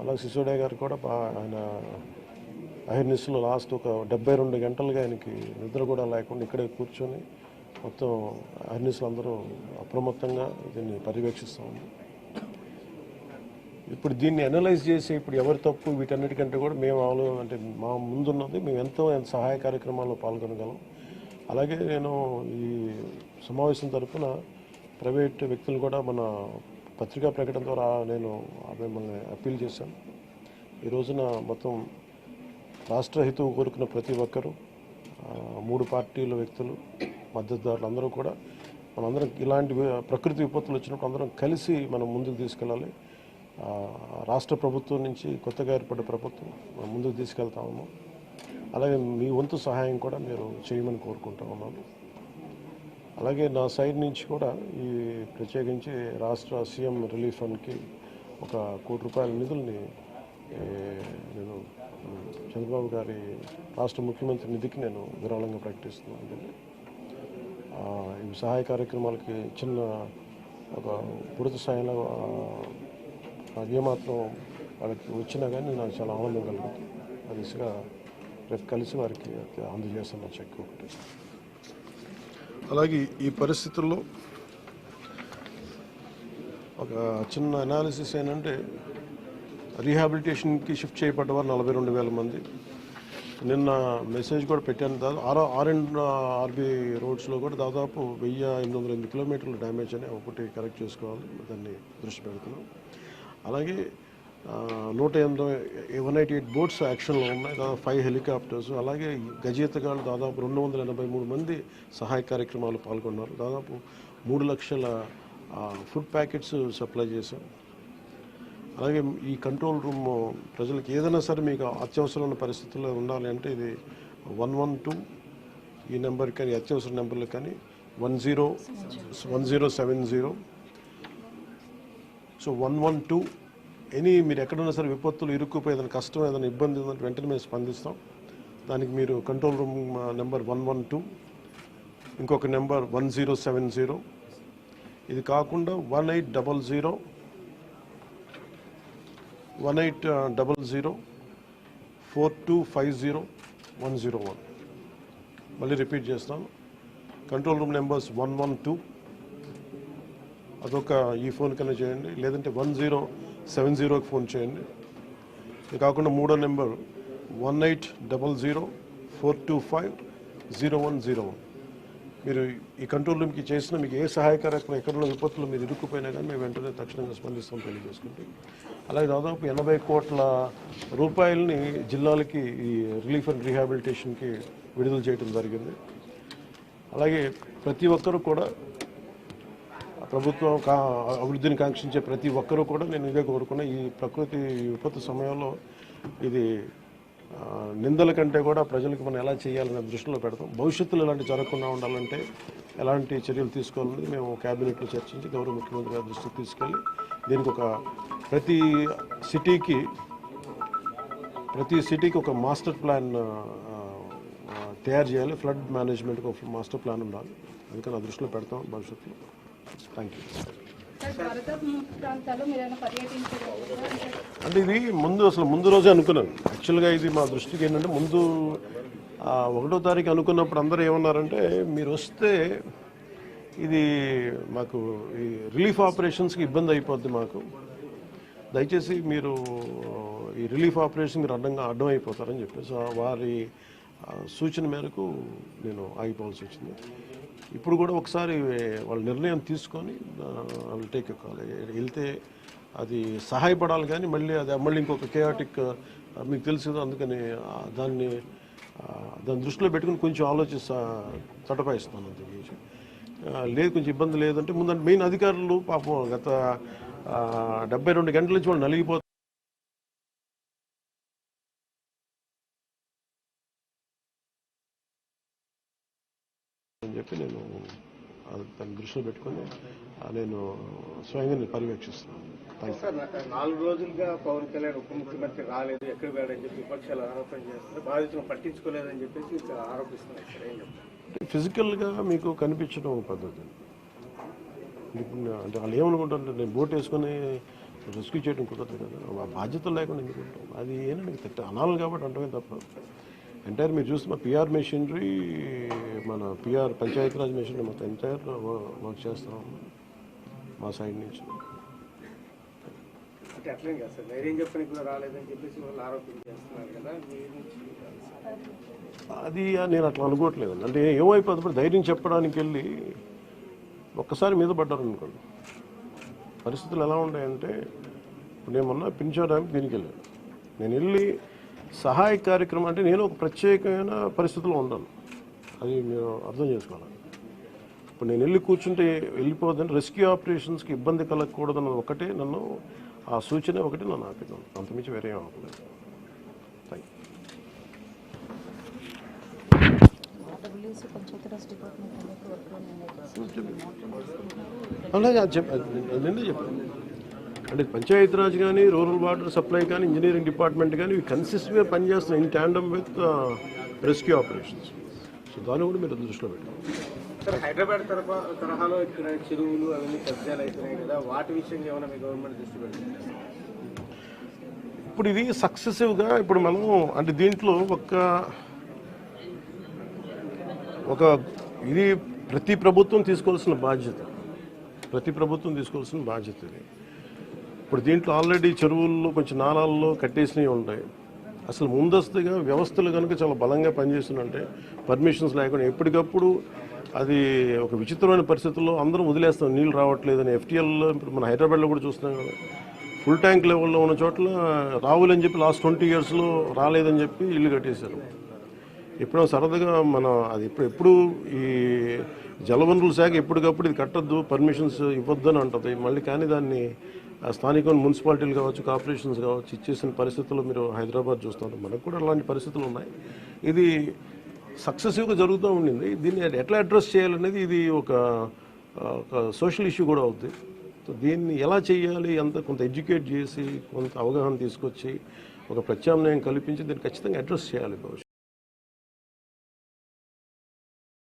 అలాగే సిసోడియా గారు కూడా ఆయన అహిర్నిస్లో లాస్ట్ ఒక 72 గంటలుగా ఆయనకి నిద్ర కూడా లేకుండా ఇక్కడే కూర్చొని మొత్తం అహిర్నిస్లు అందరూ అప్రమత్తంగా దీన్ని పర్యవేక్షిస్తూ ఉంది. ఇప్పుడు దీన్ని అనలైజ్ చేసి ఇప్పుడు ఎవరి తప్పు వీటన్నిటికంటే కూడా మేము అంటే మా ముందున్నది మేము ఎంత సహాయ కార్యక్రమాల్లో పాల్గొనగలం. అలాగే నేను ఈ సమావేశం తరఫున ప్రైవేట్ వ్యక్తులు కూడా మన పత్రికా ప్రకటన ద్వారా నేను మిమ్మల్ని అప్పీల్ చేశాను. ఈ రోజున మొత్తం రాష్ట్ర హితువు కోరుకున్న ప్రతి ఒక్కరూ 3 పార్టీల వ్యక్తులు మద్దతుదారులు అందరూ కూడా మనందరం ఇలాంటి ప్రకృతి విపత్తులు వచ్చినప్పుడు అందరం కలిసి మనం ముందుకు తీసుకెళ్ళాలి. రాష్ట్ర ప్రభుత్వం నుంచి కొత్తగా ఏర్పడ్డ ప్రభుత్వం ముందుకు తీసుకెళ్తా ఉన్నాం. అలాగే మీ వంతు సహాయం కూడా మీరు చేయమని కోరుకుంటా ఉన్నాను. అలాగే నా సైడ్ నుంచి కూడా ఈ ప్రత్యేకించి రాష్ట్ర సీఎం రిలీఫ్ ఫండ్కి ఒక ₹1 కోటి నిధుల్ని నేను చంద్రబాబు గారి రాష్ట్ర ముఖ్యమంత్రి నిధికి నేను విరాళంగా ప్రకటిస్తున్నాను. ఈ సహాయ కార్యక్రమాలకి చిన్న ఒక పూర్తి స్థాయిలో ఏమాత్రం వాళ్ళకి వచ్చినా కానీ నాకు చాలా ఆనందం కలుగుతుంది. ఆ దిశగా రేపు కలిసి వారికి అందజేస్తున్న చెక్ ఒకటి. అలాగే ఈ పరిస్థితుల్లో ఒక చిన్న అనాలిసిస్ ఏంటంటే రీహాబిలిటేషన్కి షిఫ్ట్ చేయబడ్డవారు 42,000 మంది. నిన్న మెసేజ్ కూడా పెట్టాను. ఆర్బీ రోడ్స్లో కూడా దాదాపు 1,808 కిలోమీటర్లు డ్యామేజ్ అని ఒకటి కరెక్ట్ చేసుకోవాలి, దాన్ని దృష్టి పెడుతున్నాం. అలాగే 188 బోట్స్ యాక్షన్లో ఉన్నాయి, దాదాపు 5 హెలికాప్టర్స్. అలాగే గజేతగాళ్ళు దాదాపు 283 మంది సహాయ కార్యక్రమాలు పాల్గొన్నారు. దాదాపు 3 లక్షల ఫుడ్ ప్యాకెట్స్ సప్లై చేశాం. అలాగే ఈ కంట్రోల్ రూమ్ ప్రజలకు ఏదైనా సరే మీకు అత్యవసరమైన పరిస్థితుల్లో ఉండాలి అంటే ఇది 112 ఈ నెంబర్ కానీ అత్యవసర నెంబర్లు కానీ 1070. సో 112 మీరు ఎక్కడున్నా సరే విపత్తులు ఇరుక్కుపోయి ఏదైనా కష్టం ఏదైనా ఇబ్బంది ఉందంటే వెంటనే మేము స్పందిస్తాం. దానికి మీరు కంట్రోల్ రూమ్ నెంబర్ 112, ఇంకొక నెంబర్ 1070. ఇది కాకుండా 1800 4250 101. మళ్ళీ రిపీట్ చేస్తాను. కంట్రోల్ రూమ్ నెంబర్స్ 112 అదొక ఈ ఫోన్ కన్నా చేయండి, లేదంటే 1070కి ఫోన్ చేయండి. ఇది కాకుండా మూడో నెంబర్ 1800 425 0101. మీరు ఈ కంట్రోల్ రూమ్కి చేసిన మీకు ఏ సహాయ కార్యక్రమం ఎక్కడున్న విపత్తులు మీరు ఇరుక్కుపోయినా కానీ మేము వెంటనే తక్షణంగా స్పందిస్తాం తెలియజేసుకుంటాం. అలాగే దాదాపు 80 కోట్ల రూపాయలని జిల్లాలకి ఈ రిలీఫ్ అండ్ రీహాబిలిటేషన్కి విడుదల చేయడం జరిగింది. అలాగే ప్రతి ఒక్కరూ కూడా ప్రభుత్వం అభివృద్ధిని కాంక్షించే ప్రతి ఒక్కరూ కూడా నేను ఇదే కోరుకున్నా. ఈ ప్రకృతి విపత్తు సమయంలో ఇది నిందల కంటే కూడా ప్రజలకు మనం ఎలా చేయాలనే దృష్టిలో పెడతాం. భవిష్యత్తులో ఇలాంటి జరగకుండా ఉండాలంటే ఎలాంటి చర్యలు తీసుకోవాలని మేము క్యాబినెట్లో చర్చించి గౌరవ ముఖ్యమంత్రి గారి దృష్టికి తీసుకెళ్ళి దీనికి ఒక ప్రతి సిటీకి ఒక మాస్టర్ ప్లాన్ తయారు చేయాలి. ఫ్లడ్ మేనేజ్మెంట్కి ఒక మాస్టర్ ప్లాన్ ఉండాలి. అందుకని ఆ దృష్టిలో పెడతాం భవిష్యత్తులో. Thank you. అంటే ఇది ముందు రోజే అనుకున్నాను. యాక్చువల్గా ఇది మా దృష్టికి ఏంటంటే ముందు 1వ తారీఖు అనుకున్నప్పుడు అందరూ ఏమన్నారంటే మీరు వస్తే ఇది మాకు ఈ రిలీఫ్ ఆపరేషన్స్కి ఇబ్బంది అయిపోద్ది, మాకు దయచేసి మీరు ఈ రిలీఫ్ ఆపరేషన్ మీరు అడ్డం అయిపోతారని చెప్పేసి వారి సూచన మేరకు నేను ఆగిపోవాల్సి వచ్చింది. ఇప్పుడు కూడా ఒకసారి వాళ్ళ నిర్ణయం తీసుకొని వాళ్ళు టేక్ కాల్ వెళ్తే అది సహాయపడాలి కానీ మళ్ళీ ఇంకొక కేయాటిక్ మీకు తెలుసు. అందుకని దాన్ని దృష్టిలో పెట్టుకుని కొంచెం తటపాయిస్తాను. అంతే లేదు, కొంచెం ఇబ్బంది లేదంటే ముందంటే మెయిన్ అధికారులు పాపం గత 72 గంటల నుంచి వాళ్ళు నలిగిపోతారు అని చెప్పి నేను దాన్ని దృష్టిలో పెట్టుకుని నేను స్వయంగా పర్యవేక్షిస్తున్నాను. 4 రోజులుగా పవన్ కళ్యాణ్ ఉప ముఖ్యమంత్రి రాలేదు, ఎక్కడ వెళ్ళని చెప్పి విపక్షాలు ఆరోపణ చేస్తున్నారు. బాధితులను పట్టించుకోలేదని చెప్పేసి ఆరోపిస్తున్నారు. ఏం చెప్తారు? ఫిజికల్గా మీకు కనిపించడం పద్ధతి. ఇప్పుడు అంటే వాళ్ళు ఏమనుకుంటారంటే నేను బోట్ వేసుకొని రెస్క్యూ చేయడం కుదరదు కదా, ఆ బాధ్యతలు లేకుండా ఎందుకు ఉంటాం, అది ఏంటంటే అనాలి కాబట్టి అంటమే తప్ప ఎంటైర్ మీరు చూస్తే మా పిఆర్ మెషినరీ, మన పిఆర్ పంచాయతీరాజ్ మెషినరీ మొత్తం ఎంటైర్ వర్క్ చేస్తాం మా సైడ్ నుంచి. అంటే అట్లేం కాదు సార్, ధైర్యం చెప్పని కూడా రాలేదని చెప్పేసి వాళ్ళు ఆరోపణ చేస్తున్నారు కదా, అది నేను అట్లా అనుకోవట్లేదండి. అంటే ఏమైపోతుంది, ధైర్యం చెప్పడానికి వెళ్ళి ఒక్కసారి మీద పడ్డారు అనుకోండి, పరిస్థితులు ఎలా ఉంటాయంటే, ఇప్పుడు నేను మొన్న పింఛా డ్యామ్కి దీనికి వెళ్ళాను, నేను వెళ్ళి సహాయ కార్యక్రమం అంటే నేను ఒక ప్రత్యేకమైన పరిస్థితిలో ఉన్నాను, అది మీరు అర్థం చేసుకోవాలి. ఇప్పుడు నేను వెళ్ళి కూర్చుంటే వెళ్ళిపోదని రెస్క్యూ ఆపరేషన్స్కి ఇబ్బంది కలగకూడదన్నది ఒకటే నన్ను, ఆ సూచన ఒకటి నన్ను ఆపినాను, అంతమించి వేరే ఏం ఆపలేదు. Thank you. అలాగే అది నిన్నే చెప్పాను అంటే పంచాయతీరాజ్ కానీ, రూరల్ వాటర్ సప్లై కానీ, ఇంజనీరింగ్ డిపార్ట్మెంట్ కానీ ఇవి కన్సిస్టెంట్గా పనిచేస్తున్నాయి in tandem with rescue operations. So దాన్ని కూడా మీరు దృష్టిలో పెట్టాలి. సార్ హైదరాబాద్ తరహాలో ఇక్కడ చెరువులు అవన్నీ కబ్జాలు అవుతున్నాయి కదా, వాటి విషయంగా ఏమైనా మీ గవర్నమెంట్ దృష్టి పెడుతుంది? ఇప్పుడు ఇది సక్సెసివ్గా ఇప్పుడు మనం అంటే దీంట్లో ఒక ఇది ప్రతి ప్రభుత్వం తీసుకోవాల్సిన బాధ్యత, ఇది. ఇప్పుడు దీంట్లో ఆల్రెడీ చెరువుల్లో కొంచెం నాలాల్లో కట్టేసినవి ఉంటాయి. అసలు ముందస్తుగా వ్యవస్థలు కనుక చాలా బలంగా పనిచేస్తుందంటే పర్మిషన్స్ లేకుండా ఎప్పటికప్పుడు అది ఒక విచిత్రమైన పరిస్థితుల్లో అందరం వదిలేస్తాం, నీళ్ళు రావట్లేదని. ఎఫ్టీఎల్ ఇప్పుడు మన హైదరాబాద్లో కూడా చూస్తున్నాం కదా, ఫుల్ ట్యాంక్ లెవెల్లో ఉన్న చోట్ల రావులని చెప్పి లాస్ట్ 20 yearsలో రాలేదని చెప్పి ఇల్లు కట్టేశారు. ఎప్పుడో సరదాగా అది ఎప్పుడు ఈ జలవనరుల శాఖ ఎప్పటికప్పుడు ఇది కట్టద్దు, పర్మిషన్స్ ఇవ్వద్దని అంటుంది మళ్ళీ, కానీ దాన్ని స్థానిక మున్సిపాలిటీలు కావచ్చు, కార్పొరేషన్స్ కావచ్చు ఇచ్చేసిన పరిస్థితుల్లో మీరు హైదరాబాద్ చూస్తున్నారు. మనకు కూడా అలాంటి పరిస్థితులు ఉన్నాయి. ఇది సక్సెసివ్గా జరుగుతూ ఉండింది. దీన్ని ఎట్లా అడ్రస్ చేయాలనేది ఇది ఒక సోషల్ ఇష్యూ కూడా అవుతుంది. సో దీన్ని ఎలా చేయాలి, కొంత ఎడ్యుకేట్ చేసి, కొంత అవగాహన తీసుకొచ్చి, ఒక ప్రత్యామ్నాయం కల్పించి దీన్ని ఖచ్చితంగా అడ్రస్ చేయాలి భవిష్యత్తు.